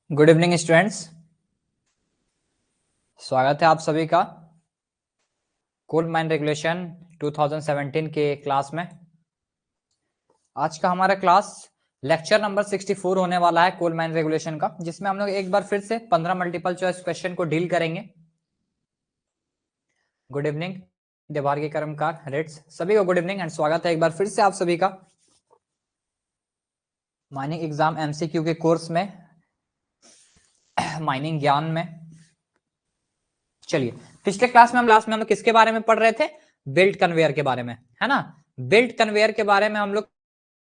Good evening students, स्वागत है आप सभी का कोल माइन रेगुलेशन 2017 के क्लास में। आज का हमारा क्लास लेक्चर नंबर 64 होने वाला है कोल माइन रेगुलेशन का, जिसमें हम लोग एक बार फिर से 15 मल्टीपल चॉइस क्वेश्चन को डील करेंगे। गुड इवनिंग देवार्गी कर्मकार रेड्स, सभी को गुड इवनिंग एंड स्वागत है एक बार फिर से आप सभी का माइनिंग एग्जाम एमसीक्यू के कोर्स में, माइनिंग ज्ञान में। चलिए, पिछले क्लास में हम लोग किसके बारे में पढ़ रहे थे? बेल्ट कन्वेयर के बारे में, है ना। बेल्ट कन्वेयर के बारे में हम लोग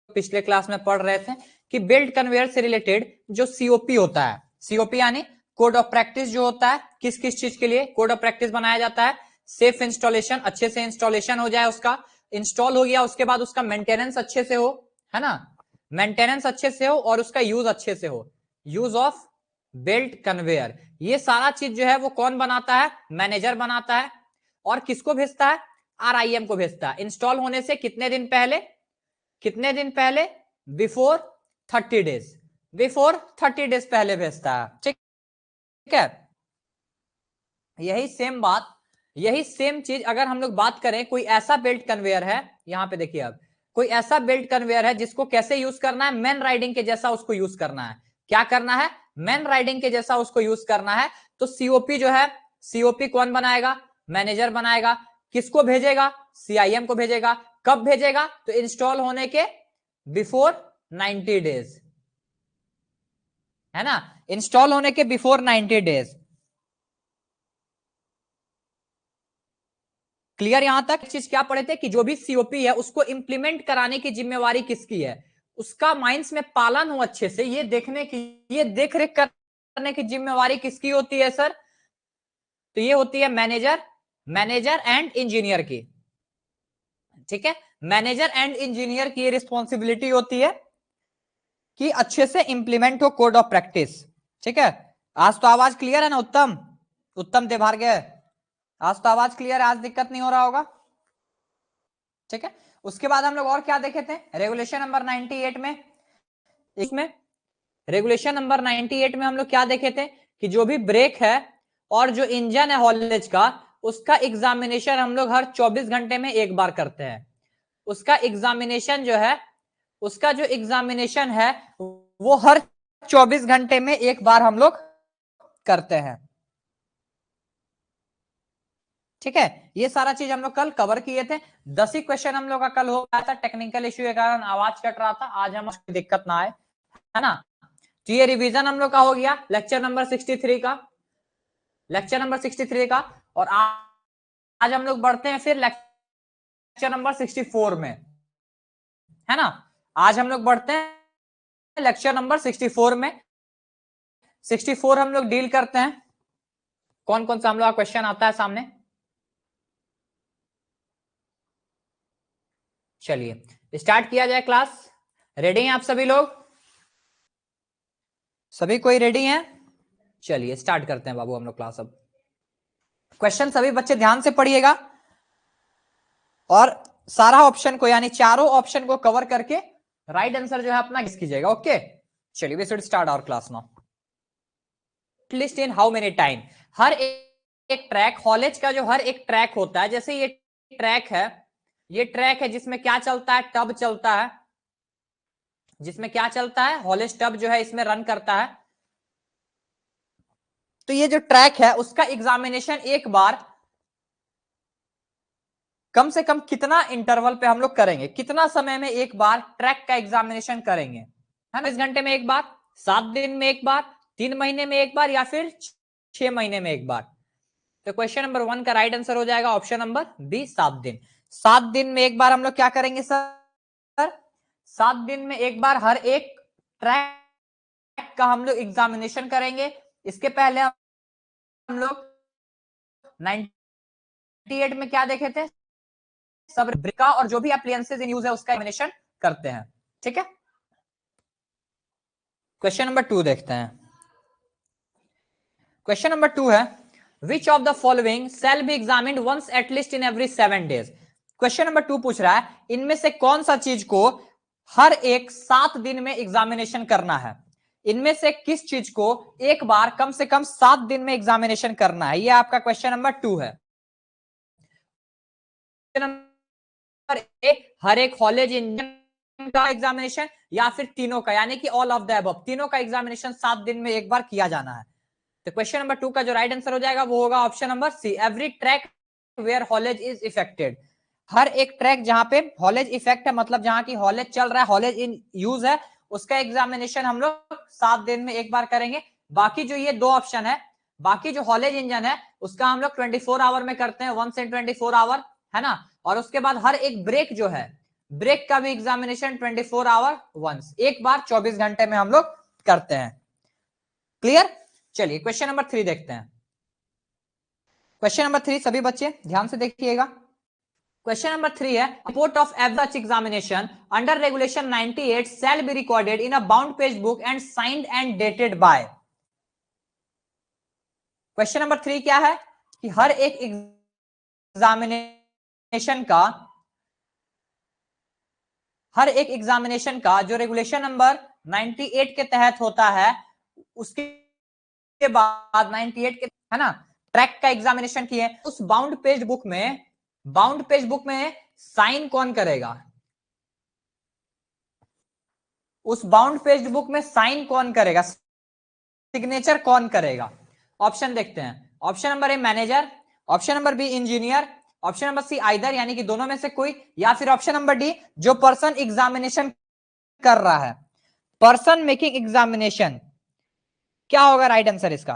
पिछले क्लास में पढ़ रहे थे कि बेल्ट कन्वेयर से रिलेटेड जो सीओपी होता है, सीओपी यानी कोड ऑफ प्रैक्टिस जो होता है, किस किस चीज के लिए कोड ऑफ प्रैक्टिस बनाया जाता है? सेफ इंस्टॉलेशन, अच्छे से इंस्टॉलेशन हो जाए, उसका इंस्टॉल हो गया उसके बाद उसका मेंटेनेंस अच्छे से हो, है ना, मेंटेनेंस अच्छे से हो और उसका यूज अच्छे से हो। यूज ऑफ बेल्ट कन्वेयर, ये सारा चीज जो है वो कौन बनाता है? मैनेजर बनाता है। और किसको भेजता है? आरआईएम को भेजता है। इंस्टॉल होने से कितने दिन पहले? कितने दिन पहले? बिफोर 30 डेज, बिफोर 30 डेज पहले भेजता है। ठीक है, यही सेम बात, यही सेम चीज अगर हम लोग बात करें, कोई ऐसा बेल्ट कन्वेयर है, यहां पे देखिए, अब कोई ऐसा बेल्ट कन्वेयर है जिसको कैसे यूज करना है? मैन राइडिंग के जैसा उसको यूज करना है। क्या करना है? मैन राइडिंग के जैसा उसको यूज करना है। तो सीओपी जो है, सीओपी कौन बनाएगा? मैनेजर बनाएगा। किसको भेजेगा? सीआईएम को भेजेगा। कब भेजेगा? तो इंस्टॉल होने के बिफोर 90 डेज, है ना, इंस्टॉल होने के बिफोर 90 डेज। क्लियर? यहां तक चीज क्या पढ़े थे कि जो भी सीओपी है उसको इंप्लीमेंट कराने की जिम्मेवारी किसकी है? उसका माइंड्स में पालन हो अच्छे से, ये देखने की, ये देख रेख करने की जिम्मेवारी किसकी होती है सर? तो ये होती है मैनेजर, मैनेजर एंड इंजीनियर की। ठीक है, मैनेजर एंड इंजीनियर की रिस्पॉन्सिबिलिटी होती है कि अच्छे से इंप्लीमेंट हो कोड ऑफ प्रैक्टिस। ठीक है, आज तो आवाज क्लियर है ना उत्तम? उत्तम देभार्गे, आज तो आवाज क्लियर है, आज दिक्कत नहीं हो रहा होगा। ठीक है, उसके बाद हम लोग और क्या देखे थे? रेगुलेशन नंबर 98 में, इसमें रेगुलेशन नंबर 98 में हम लोग क्या देखे थे कि जो भी ब्रेक है और जो इंजन है हॉलेज का, उसका एग्जामिनेशन हम लोग हर 24 घंटे में एक बार करते हैं। उसका एग्जामिनेशन जो है, उसका जो एग्जामिनेशन है वो हर 24 घंटे में एक बार हम लोग करते हैं। ठीक है, ये सारा चीज हम लोग कल कवर किए थे। 10 ही क्वेश्चन हम लोग का कल हो गया था, टेक्निकल इश्यू के कारण आवाज कट रहा था, आज हम उसकी दिक्कत ना आए, है ना। तो ये रिवीजन हम लोग का हो गया लेक्चर नंबर 63 का, लेक्चर नंबर 63 का। और आज हम लोग बढ़ते हैं फिर लेक्चर नंबर 64 में, है ना। आज हम लोग बढ़ते हैं लेक्चर नंबर 64 में। 64 हम लोग डील करते हैं, कौन कौन सा हम लोग का क्वेश्चन आता है सामने। चलिए स्टार्ट किया जाए क्लास। रेडी हैं आप सभी लोग? सभी कोई रेडी हैं? चलिए स्टार्ट करते हैं बाबू हम लोग क्लास। अब क्वेश्चन सभी बच्चे ध्यान से पढ़िएगा और सारा ऑप्शन को, यानी चारों ऑप्शन को कवर करके राइट आंसर जो है अपना गेस कीजिएगा। ओके, चलिए we should start our class now. List in how many time, हर एक ट्रैक, हॉलेज का जो हर एक ट्रैक होता है, जैसे ये ट्रैक है, ये ट्रैक है जिसमें क्या चलता है? टब चलता है। जिसमें क्या चलता है? हॉलेज टब जो है इसमें रन करता है। तो ये जो ट्रैक है उसका एग्जामिनेशन एक बार कम से कम कितना इंटरवल पे हम लोग करेंगे? कितना समय में एक बार ट्रैक का एग्जामिनेशन करेंगे? है ना, 20 घंटे में एक बार, 7 दिन में एक बार, 3 महीने में एक बार, या फिर 6 महीने में एक बार? तो क्वेश्चन नंबर 1 का राइट आंसर हो जाएगा ऑप्शन नंबर बी, 7 दिन। 7 दिन में एक बार हम लोग क्या करेंगे सर? 7 दिन में एक बार हर एक ट्रैक का हम लोग एग्जामिनेशन करेंगे। इसके पहले हम लोग 98 में क्या देखे थे? सब ब्रिका और जो भी एप्लियंसेस इन यूज है उसका एग्जामिनेशन करते हैं। ठीक है, क्वेश्चन नंबर 2 देखते हैं। क्वेश्चन नंबर 2 है, which of the following shall be examined once at least in every 7 days. Question number 2 पूछ रहा है इनमें से कौन सा चीज को हर एक 7 दिन में एग्जामिनेशन करना है? इनमें से किस चीज को एक बार कम से कम 7 दिन में एग्जामिनेशन करना है? ये आपका क्वेश्चन नंबर 2 है। नंबर ए, हर एक कॉलेज इंजन का एग्जामिनेशन, या फिर तीनों का, यानी कि ऑल ऑफ द अबव, तीनों का एग्जामिनेशन 7 दिन में एक बार किया जाना है। तो क्वेश्चन नंबर 2 का जो राइट आंसर हो जाएगा वो होगा option number C, every track where haulage is effected. हर एक ट्रैक जहां पे हॉलेज इफेक्ट है, मतलब जहां की हॉलेज चल रहा है, हॉलेज इन यूज है, उसका एग्जामिनेशन हम लोग 7 दिन में एक बार करेंगे। बाकी जो ये 2 ऑप्शन है, बाकी जो हॉलेज इंजन है उसका हम लोग 24 आवर में करते हैं, 1 से 24 आवर, है ना। और उसके बाद हर एक ब्रेक जो है, ब्रेक का भी एग्जामिनेशन 24 आवर वंस, एक बार 24 घंटे में हम लोग करते हैं। क्लियर? चलिए क्वेश्चन नंबर 3 देखते हैं। क्वेश्चन नंबर 3 सभी बच्चे ध्यान से देखिएगा। क्वेश्चन नंबर 3 है, report of average examination under regulation 98 shall be recorded in a bound page book and signed and dated by. Question number 3 क्या है कि हर एक एग्जामिनेशन का जो रेगुलेशन नंबर 98 के तहत होता है, उसके बाद 98 के, है ना, ट्रैक का एग्जामिनेशन किए, उस बाउंड पेज बुक में साइन कौन करेगा? उस बाउंड पेज बुक में साइन कौन करेगा, सिग्नेचर कौन करेगा? ऑप्शन देखते हैं। Option number A manager, option number B engineer, option number C either, यानी कि दोनों में से कोई, या फिर ऑप्शन नंबर डी जो पर्सन एग्जामिनेशन कर रहा है, पर्सन मेकिंग एग्जामिनेशन। क्या होगा राइट आंसर इसका?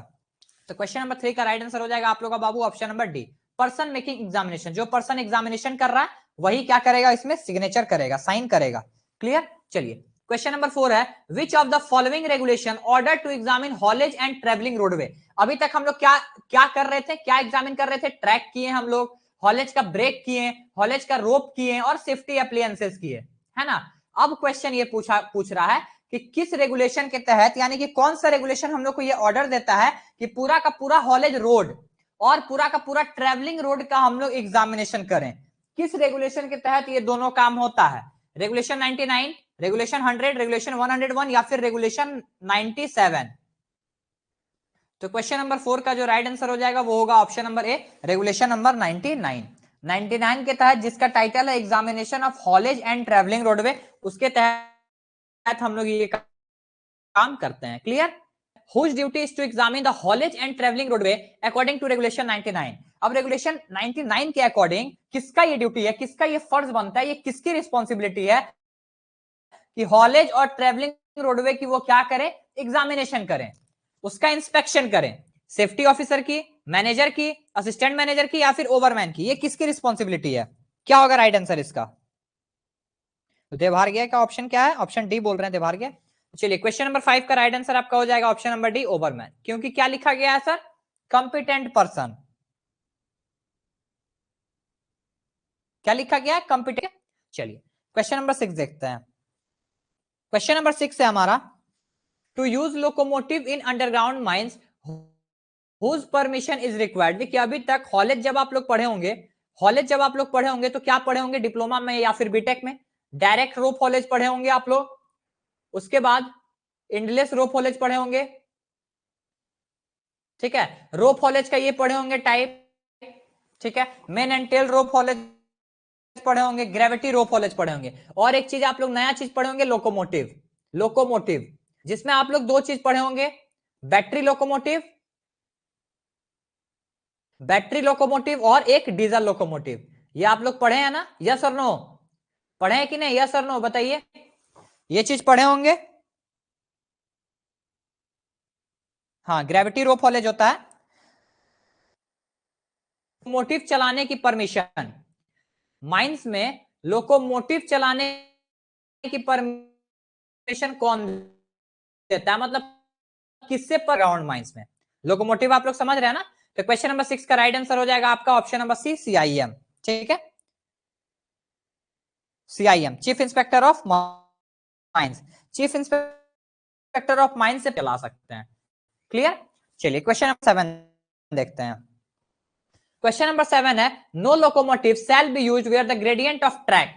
तो क्वेश्चन नंबर 3 का राइट आंसर हो जाएगा आप लोगों का बाबू option number D, person making examination. जो पर्सन एग्जामिनेशन कर रहा है वही क्या करेगा, इसमें सिग्नेचर करेगा, साइन करेगा। क्लियर? चलिए क्वेश्चन नंबर 4 है, which of the following regulation order to examine haulage and travelling roadway. अभी तक हम लोग क्या क्या कर रहे थे, क्या एग्जामिन कर रहे थे? ट्रैक किए हम लोग, हॉलेज का ब्रेक किए, हॉलेज का रोप किए और सेफ्टी अप्लायंसेस किए, है ना। अब क्वेश्चन ये पूछ रहा है कि किस रेगुलेशन के तहत, यानी कि कौन सा रेगुलेशन हम लोग को ये ऑर्डर देता है कि पूरा का पूरा हॉलेज रोड और पूरा का पूरा ट्रेवलिंग रोड का हम लोग एग्जामिनेशन करें। किस रेगुलेशन के तहत ये दोनों काम होता है? रेगुलेशन 99, रेगुलेशन 100, रेगुलेशन 101 या फिर रेगुलेशन 97? तो क्वेश्चन नंबर 4 का जो राइट आंसर हो जाएगा वो होगा ऑप्शन नंबर ए, रेगुलेशन नंबर 99। 99 के तहत, जिसका टाइटल है examination of haulage and travelling roadway, उसके तहत हम लोग ये काम करते हैं। Clear? Whose duty is to examine the haulage and traveling roadway according to regulation 99? अब रेगुलेशन 99 के अकॉर्डिंग किसका ये ड्यूटी है, किसका ये फर्ज बनता है, ये किसकी रिस्पॉन्सिबिलिटी है कि हॉलेज और ट्रेवलिंग रोडवे की वो क्या करें, एग्जामिनेशन करें, उसका इंस्पेक्शन करें। सेफ्टी ऑफिसर की, मैनेजर की, असिस्टेंट मैनेजर की, या फिर ओवरमैन की? ये किसकी रिस्पॉन्सिबिलिटी है? क्या होगा राइट आंसर इसका? तो देवहार्गे का ऑप्शन क्या है? ऑप्शन डी बोल रहे हैं, देवहार्गे। चलिए क्वेश्चन नंबर 5 का राइट आंसर आपका हो जाएगा ऑप्शन नंबर डी, ओवरमैन। क्योंकि क्या लिखा गया है सर? Competent person. क्या लिखा गया है? कॉम्पिटेंट। चलिए क्वेश्चन नंबर 6 देखते हैं। क्वेश्चन नंबर 6 है हमारा, to use locomotive in underground mines whose permission is required. देखिए अभी तक हॉलेज जब आप लोग पढ़े होंगे, तो क्या पढ़े होंगे डिप्लोमा में या फिर बीटेक में? डायरेक्ट रोप हॉलेज पढ़े होंगे आप लोग, उसके बाद इंडलेस रोप हॉलेज पढ़े होंगे, ठीक है, रोप हॉलेज का ये पढ़े होंगे टाइप, ठीक है, main and tail rope haulage पढ़े होंगे, ग्रेविटी रोप हॉलेज पढ़े होंगे, और एक चीज आप लोग नया चीज पढ़े होंगे, लोकोमोटिव, जिसमें आप लोग 2 चीज पढ़े होंगे, बैटरी लोकोमोटिव और एक डीजल लोकोमोटिव। ये आप लोग पढ़े हैं ना? यस और नो? पढ़े हैं कि नहीं? यस और नो बताइए। ये चीज पढ़े होंगे। हाँ, ग्रेविटी रोप हॉलेज होता है, लोकोमोटिव चलाने की परमिशन, माइंस में लोकोमोटिव चलाने की परमिशन कौन देता है, मतलब किससे पर ग्राउंड माइंस में? लोकोमोटिव आप लोग समझ रहे हैं ना। तो क्वेश्चन नंबर 6 का राइट आंसर हो जाएगा आपका ऑप्शन नंबर सी, CIM। ठीक है, CIM, chief inspector of mines. Chief inspector of mines से चला सकते हैं। क्लियर? चलिए क्वेश्चन नंबर 7 देखते हैं। क्वेश्चन नंबर 7 है, no locomotive shall be used where the gradient of track.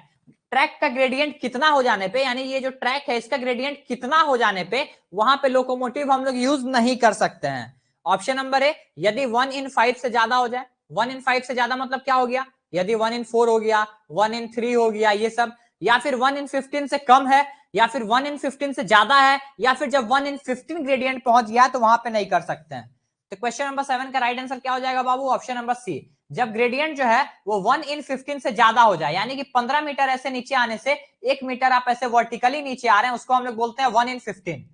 Track का ग्रेडियंट कितना हो जाने पे, यानी ये जो ट्रैक है इसका ग्रेडियंट कितना हो जाने पे वहां पे लोकोमोटिव हम लोग यूज नहीं कर सकते हैं। ऑप्शन नंबर ए, यदि 1/5 से ज्यादा हो जाए। 1/5 से ज्यादा मतलब क्या हो गया, यदि 1/4 हो गया, 1/3 हो गया, ये सब, या फिर 1/15 से कम है, या फिर 1/15 से ज्यादा है, या फिर जब 1/15 ग्रेडियंट पहुंच गया तो वहां पे नहीं कर सकते हैं। तो क्वेश्चन नंबर 7 का राइट आंसर क्या हो जाएगा बाबू, ऑप्शन नंबर सी। जब ग्रेडियंट जो है वो 1/15 से ज्यादा हो जाए, यानी कि 15 मीटर ऐसे नीचे आने से 1 मीटर आप ऐसे वर्टिकली नीचे आ रहे हैं, उसको हम लोग बोलते हैं 1/15।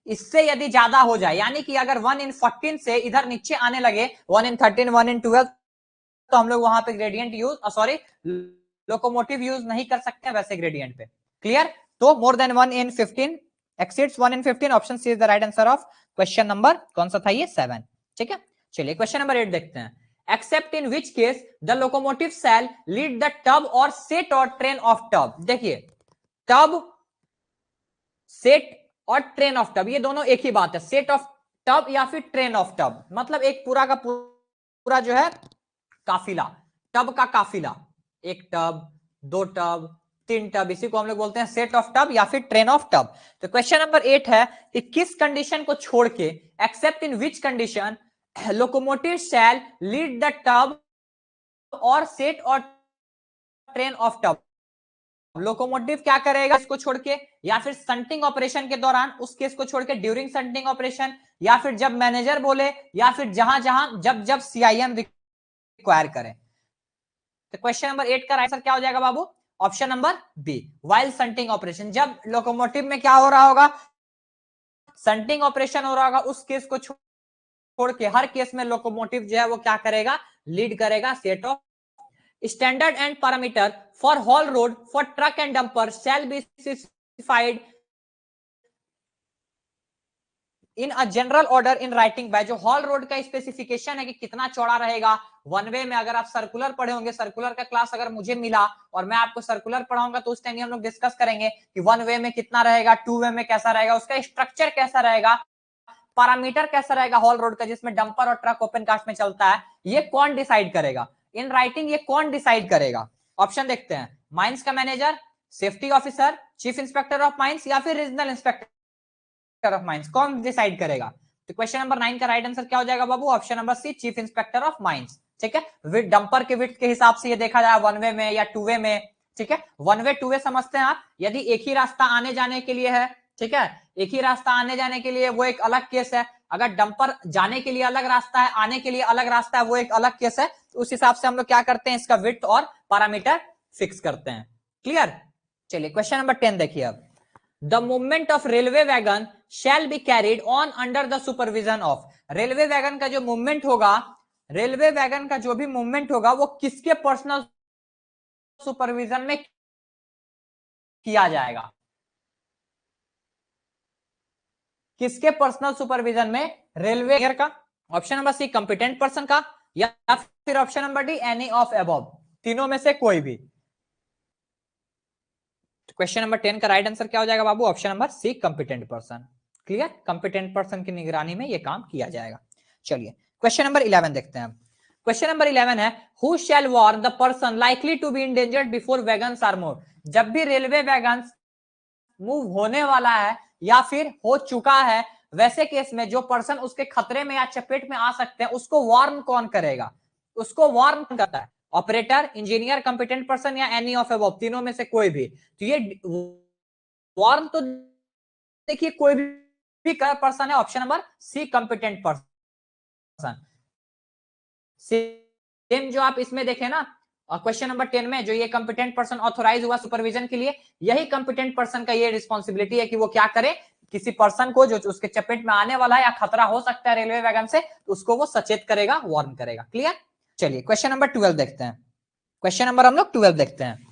इससे यदि ज्यादा हो जाए, यानी कि अगर 1/14 से इधर नीचे आने लगे 1/13, 1/12, तो हम लोग वहां पे gradient use sorry locomotive use नहीं कर सकते वैसे ग्रेडियंट पे। क्लियर? तो more than 1/15 exceeds 1/15, option C is the right answer of question number कौन सा था ये 7। ठीक है, चलिए क्वेश्चन नंबर 8 देखते हैं। Except in which case the locomotive shall lead the tub और सेट और ट्रेन ऑफ टब। देखिए, टब, सेट और ट्रेन ऑफ टब ये दोनों एक ही बात है। सेट ऑफ टब या फिर ट्रेन ऑफ टब मतलब एक पूरा का पूरा जो है काफिला, टब का काफिला, एक टब, दो टब, तीन टब, इसी को हम लोग बोलते हैं सेट ऑफ टब या फिर ट्रेन ऑफ टब। तो क्वेश्चन नंबर 8 है कि किस कंडीशन को छोड़ के, except in which condition locomotive shall lead the tub और सेट और ट्रेन ऑफ टब। लोकोमोटिव क्या करेगा इसको छोड़ के, या फिर संटिंग ऑपरेशन के दौरान उस केस को छोड़ के, ड्यूरिंग संटिंग ऑपरेशन, या फिर जब मैनेजर बोले, या फिर जहां जहां जब जब सीआईएम रिक्वायर करे। तो क्वेश्चन नंबर 8 का आंसर क्या हो जाएगा बाबू, option number B, while shunting operation. जब लोकोमोटिव में क्या हो रहा होगा, संटिंग ऑपरेशन हो रहा होगा, उस केस को छोड़ के हर केस में लोकोमोटिव जो है वो क्या करेगा, लीड करेगा set of. Standard and parameter for hall road for truck and dumper shall be specified in a general order in writing by. जो हॉल रोड का स्पेसिफिकेशन है कि कितना चौड़ा रहेगा, वन वे में अगर आप सर्कुलर पढ़े होंगे, सर्कुलर का क्लास अगर मुझे मिला और मैं आपको सर्कुलर पढ़ाऊंगा तो उस टाइम हम लोग डिस्कस करेंगे कि वन वे में कितना रहेगा, टू वे में कैसा रहेगा, उसका स्ट्रक्चर कैसा रहेगा, पैरामीटर कैसा रहेगा हॉल रोड का जिसमें डंपर और ट्रक ओपन कास्ट में चलता है, ये कौन डिसाइड करेगा इन राइटिंग, ये कौन डिसाइड करेगा। ऑप्शन देखते हैं, माइंस का manager, safety officer, chief inspector of mines, या फिर रीजनल इंस्पेक्टर ऑफ माइंस, कौन डिसाइड करेगा। तो क्वेश्चन नंबर 9 का राइट आंसर क्या हो जाएगा बाबू, option number C, chief inspector of mines. ठीक है, विद डंपर के विड्थ के हिसाब से ये देखा जाए वन वे में या टू वे में। ठीक है, वन वे टू वे समझते हैं आप, यदि एक ही रास्ता आने जाने के लिए है, ठीक है, एक ही रास्ता आने जाने के लिए वो एक अलग केस है। अगर डंपर जाने के लिए अलग रास्ता है, आने के लिए अलग रास्ता है, वो एक अलग केस है। तो उस हिसाब से हम लोग क्या करते हैं, इसका विड्थ और पैरामीटर फिक्स करते हैं। क्लियर? चलिए क्वेश्चन नंबर 10 देखिए अब। The movement of railway wagon shall be carried on under the supervision of. Railway wagon का जो मूवमेंट होगा, रेलवे वैगन का जो भी मूवमेंट होगा वो किसके पर्सनल सुपरविजन में किया जाएगा, किसके पर्सनल सुपरविजन में, रेलवे का, option number C competent person का, या फिर option number D any of above, तीनों में से कोई भी। क्वेश्चन नंबर 10 का राइट आंसर क्या हो जाएगा बाबू, option number C competent person. Clear, competent person की निगरानी में यह काम किया जाएगा। चलिए क्वेश्चन नंबर 11 देखते हैं। क्वेश्चन नंबर 11 है, who shall warn the person likely to be endangered before wagons are moved. जब भी रेलवे वैगन्स मूव होने वाला है या फिर हो चुका है, वैसे केस में जो पर्सन उसके खतरे में या चपेट में आ सकते हैं उसको वार्न कौन करेगा, उसको वार्न करता है ऑपरेटर, इंजीनियर, कंपिटेंट पर्सन, या एनी ऑफ अबव, तीनों में से कोई भी। तो ये वार्न तो देखिए कोई भी पर्सन है, option number C competent person. Same जो आप इसमें देखें ना क्वेश्चन नंबर 10 में, जो ये कंपिटेंट पर्सन ऑथोराइज हुआ सुपरविजन के लिए, यही कंपिटेंट पर्सन का ये रिस्पॉन्सिबिलिटी है कि वो क्या करे, किसी पर्सन को जो उसके चपेट में आने वाला है या खतरा हो सकता है रेलवे वैगन से, तो उसको वो सचेत करेगा, वार्न करेगा। क्लियर? चलिए क्वेश्चन नंबर 12 देखते हैं। क्वेश्चन नंबर हम लोग 12 देखते हैं।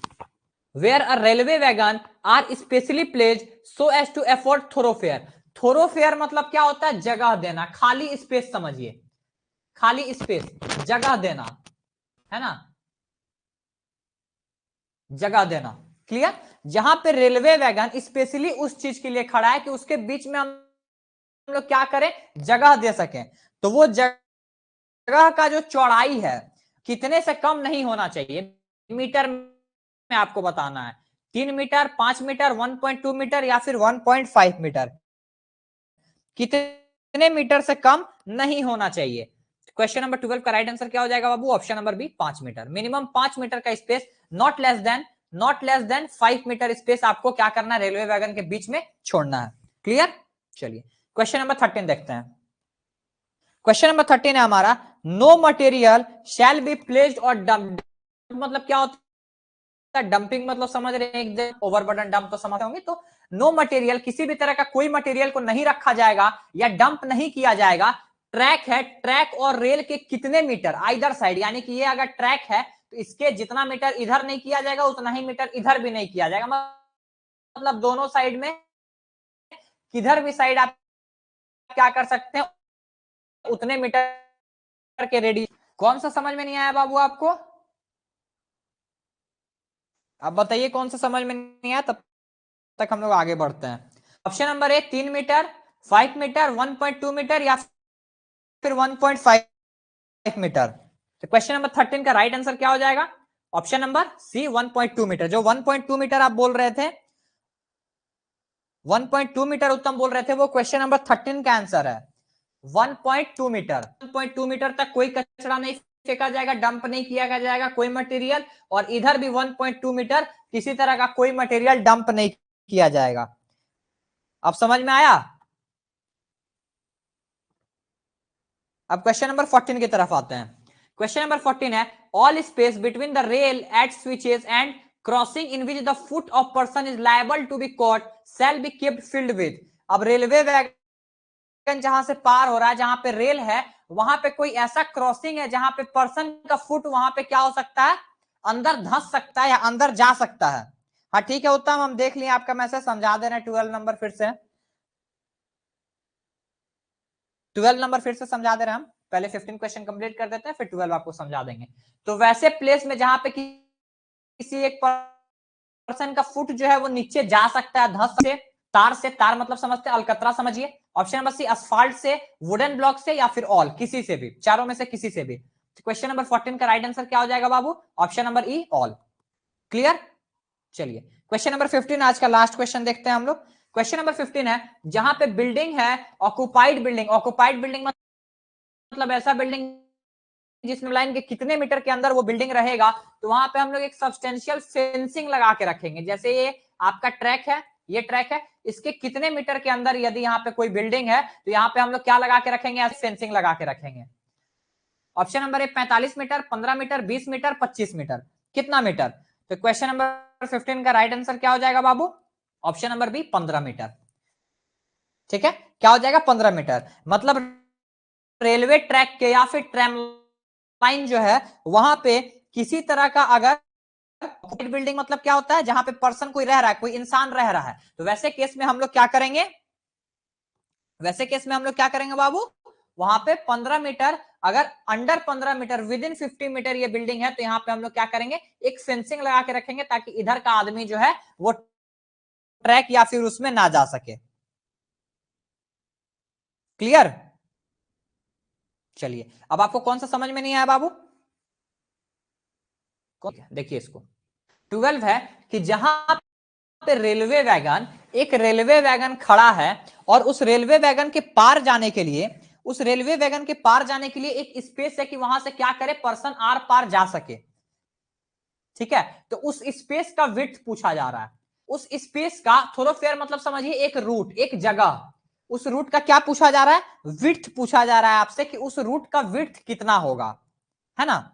Where a railway wagon are specially placed so as to afford thoroughfare. Thoroughfare मतलब क्या होता है, जगह देना, खाली स्पेस समझिए, खाली स्पेस, जगह देना, है ना, जगह देना। क्लियर? जहां पे रेलवे वैगन स्पेशली उस चीज के लिए खड़ा है कि उसके बीच में हम लोग क्या करें, जगह दे सकें। तो वो जगह का जो चौड़ाई है कितने से कम नहीं होना चाहिए, मीटर में आपको बताना है, 3 मीटर, 5 मीटर, 1.2 मीटर या फिर 1.5 मीटर, कितने मीटर से कम नहीं होना चाहिए? क्वेश्चन नंबर 12 का राइट आंसर क्या हो जाएगा बाबू? Option number B 5 metre. Minimum 5 metre का space, not less than 5 metre space आपको क्या करना है? रेलवे वैगन के बीच में छोड़ना है। क्लियर? चलिए क्वेश्चन नंबर 13 देखते हैं। क्वेश्चन नंबर 13 है हमारा, no material shall be placed और डम्प्ड। मतलब क्या होता है? डंपिंग मतलब समझ रहे हैं, एक ओवरबर्डन डंप तो समझ होंगे। तो नो मटेरियल, किसी भी तरह का कोई मटेरियल को नहीं रखा जाएगा या डंप नहीं किया जाएगा। ट्रैक है, ट्रैक और रेल के कितने मीटर आइदर साइड, यानी कि ये अगर ट्रैक है तो इसके जितना मीटर इधर नहीं किया जाएगा उतना ही मीटर इधर भी नहीं किया जाएगा। मतलब दोनों साइड में किधर भी साइड आप क्या कर सकते हैं, उतने मीटर के रेडियस। कौन सा समझ में नहीं आया बाबू आपको? अब बताइए कौन सा समझ में नहीं आया, तब तक हम लोग आगे बढ़ते हैं। Option number A 3 metre, 5 metre, 1.2 metre या फिर 1.5 मीटर। तो क्वेश्चन नंबर 13 का राइट आंसर क्या हो जाएगा? Option number C 1.2 metre. जो 1.2 मीटर आप बोल रहे थे, 1.2 मीटर उत्तम बोल रहे थे, वो क्वेश्चन नंबर 13 का आंसर है 1.2 मीटर। 1.2 मीटर तक कोई कचरा नहीं फेंका जाएगा, डंप नहीं किया जाएगा कोई मटेरियल, और इधर भी 1.2 मीटर किसी तरह का कोई मटेरियल डंप नहीं किया जाएगा। अब समझ में आया? अब क्वेश्चन नंबर 14 की तरफ आते हैं। क्वेश्चन नंबर 14 है, all space between the rail at switches and crossing in which the foot of person is liable to be caught shall be keeped filled with. अब रेलवे वैगन जहां से पार हो रहा है, जहां पे रेल है, वहां पे कोई ऐसा क्रॉसिंग है जहां पे पर्सन का फुट वहां पे क्या हो सकता है? अंदर धंस सकता है या अंदर जा सकता है। हाँ ठीक है उत्तम, हम देख लिए आपका मैसेज, समझा दे रहे हैं 12 नंबर फिर से। 12 नंबर फिर से समझा दे रहे हैं हम। पहले 15 क्वेश्चन कंप्लीट कर देते हैं, फिर 12 आपको समझा देंगे। तो वैसे प्लेस में जहां पे किसी एक पर्सन का फुट जो है वो नीचे जा सकता है धंस से, तार मतलब समझते हैं अलकतरा समझिए। ऑप्शन नंबर सी असफाल्ट से, वुडन ब्लॉक से या फिर ऑल, किसी से भी, चारों में से किसी से भी। क्वेश्चन नंबर 14 का राइट आंसर क्या हो जाएगा बाबू? Option number E all. Clear? चलिए क्वेश्चन नंबर 15 आज का लास्ट क्वेश्चन देखते हैं हम लोग। क्वेश्चन नंबर 15 है, जहां पे बिल्डिंग है ऑक्युपाइड बिल्डिंग। ऑक्युपाइड बिल्डिंग मतलब ऐसा बिल्डिंग जिसमें लाइन के कितने मीटर के अंदर वो बिल्डिंग रहेगा, तो वहां पे हम लोग एक सब्सटेंशियल फेंसिंग लगा के रखेंगे। जैसे ये आपका ट्रैक है, ये ट्रैक है, इसके कितने मीटर के अंदर यदि यहाँ पे कोई बिल्डिंग है तो यहाँ पे हम लोग क्या लगा के रखेंगे? फेंसिंग लगा के रखेंगे। Option number A 45 metre, 15 metre, 20 metre, 25 metre, कितना मीटर? तो क्वेश्चन नंबर 15 का राइट आंसर क्या हो जाएगा बाबू? Option number B 15 metre. ठीक है, क्या हो जाएगा? 15 मीटर। मतलब रेलवे ट्रैक के या फिर ट्रैम लाइन जो है वहां पे किसी तरह का अगर बिल्डिंग मतलब क्या होता है? जहां पे पर्सन कोई रह रहा है, कोई इंसान रह रहा है, तो वैसे केस में हम लोग क्या करेंगे? वैसे केस में हम लोग क्या करेंगे बाबू? वहां पे 15 मीटर, अगर under 15 metre within 50 metre ये बिल्डिंग है, तो यहाँ पे हम लोग क्या करेंगे? एक फेंसिंग लगा के रखेंगे ताकि इधर का आदमी जो है वो ट्रैक या फिर उसमें ना जा सके। क्लियर? चलिए अब आपको कौन सा समझ में नहीं आया बाबू? देखिए इसको, 12 है कि जहां पे रेलवे वैगन, एक रेलवे वैगन खड़ा है और उस रेलवे वैगन के पार जाने के लिए, उस रेलवे वैगन के पार जाने के लिए एक स्पेस है कि वहां से क्या करे? पर्सन आर पार जा सके। ठीक है, तो उस स्पेस का विड्थ पूछा जा रहा है। उस स्पेस का थोरोफेयर मतलब समझिए एक रूट, एक जगह, उस रूट का क्या पूछा जा रहा है? विड्थ पूछा जा रहा है आपसे कि उस रूट का विड्थ कितना होगा, है ना?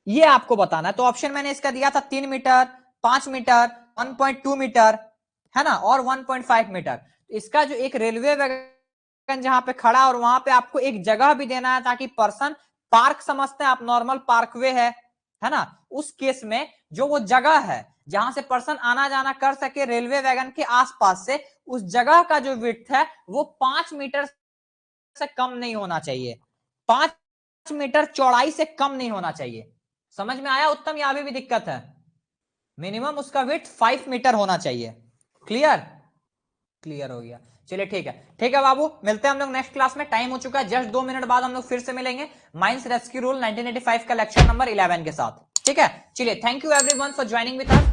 ये आपको बताना है। तो ऑप्शन मैंने इसका दिया था 3 मीटर, 5 मीटर, 1.2 मीटर, है ना, और 1.5 मीटर। इसका जो एक रेलवे वैगन जहां पे खड़ा और वहां पे आपको एक जगह भी देना है ताकि पर्सन, पार्क समझते हैं आप, नॉर्मल पार्कवे है ना, उस केस में जो वो जगह है जहां से पर्सन आना जाना कर सके रेलवे वैगन के आसपास से, उस जगह का जो विड्थ है वो 5 मीटर से कम नहीं होना चाहिए। 5 मीटर चौड़ाई से कम नहीं होना चाहिए। समझ में आया उत्तम, या अभी भी दिक्कत है? मिनिमम उसका विड्थ 5 मीटर होना चाहिए। क्लियर? क्लियर हो गया। चलिए ठीक है, ठीक है बाबू, मिलते हैं हम लोग नेक्स्ट क्लास में। टाइम हो चुका है, जस्ट 2 मिनट बाद हम लोग फिर से मिलेंगे माइंस रेस्क्यू रूल 1985 का लेक्चर नंबर 11 के साथ। ठीक है, चलिए, thank you everyone for joining with us.